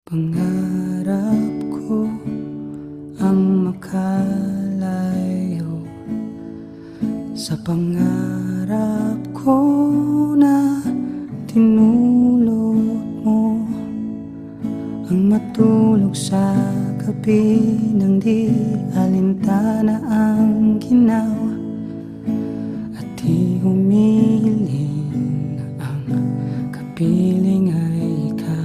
Pangarap ko ang makalayo sa pangarap ko na tinulot mo, ang matulog sa gabi nang di alintana ang ginawa at di humiling na ang kapiling ay ikaw.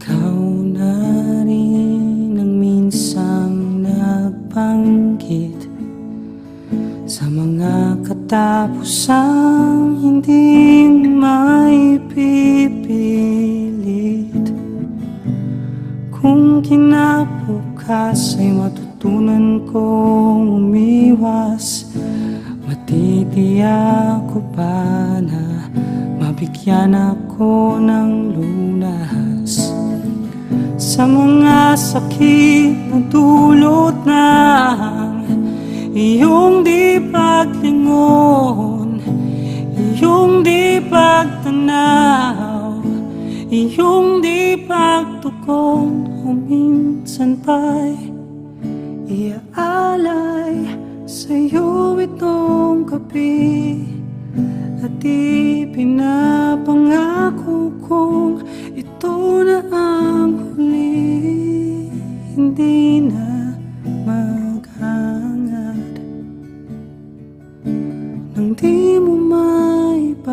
Ikaw na rin ang minsang nagbanggit sa mga katapusang hindi maipipilit. Kung kinabukas ay matutunan kong umiwas, matitiyak ko pa na mabigyan ako ng lunas sa mga sakit na dulot ng iyong di paglingon, iyong di pagtanaw, iyong di pagtugon. O minsan pa'y iaalay sa'yo itong gabi at ipinapangako kong ito na ang huli, hindi na maghangad nang di mo maibabalik.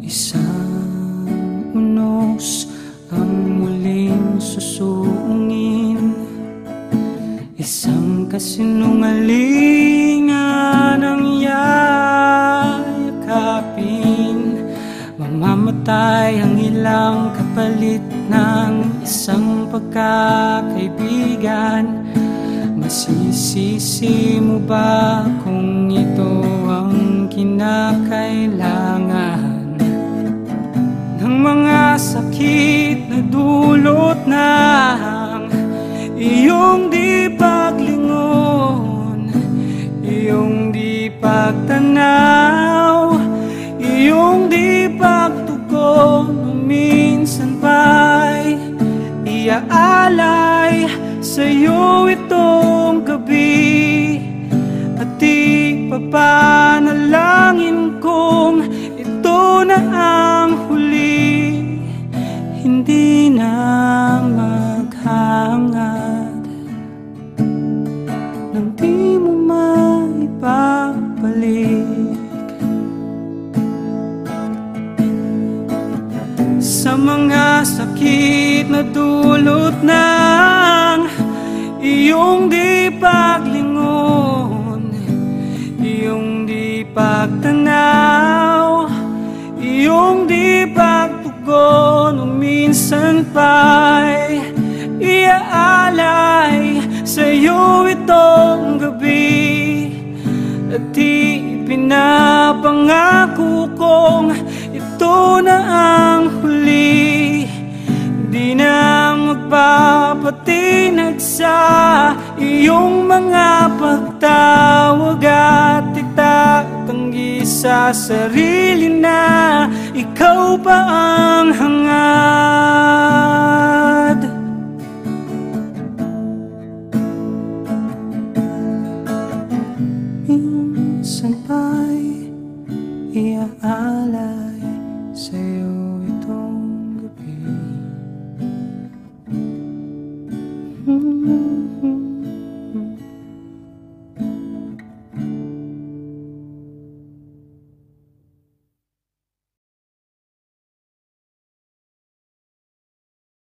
Isang unos ang muling susuungin, isang kasinungalingan ang yayakapin. Mamamatay ang ilang kapalit ng isang pagkakaibigan. Masisisi mo ba kung ito ang kinakailangan ng mga sakit na dulot ng iyong di paglingon, iyong di pagtanaw, iyong di pagtugon? Minsan pa'y iaalay sa'yo itong gabi at ipapanalangin kong ito na ang huli, hindi na maghangad nang di mo maibabalik. Sa mga sakit na dulot ng iyong di paglingon, iyong di pagtanaw, iyong di pagtugon. O minsan pa'y iaalay sa'yo itong gabi at ipinapangako kong ito na ang huli, di na magpapatinag sa iyong mga pagtawag at itatanggi sa sarili na ikaw pa ang hangad. Minsan pa'y iaalay sa'yo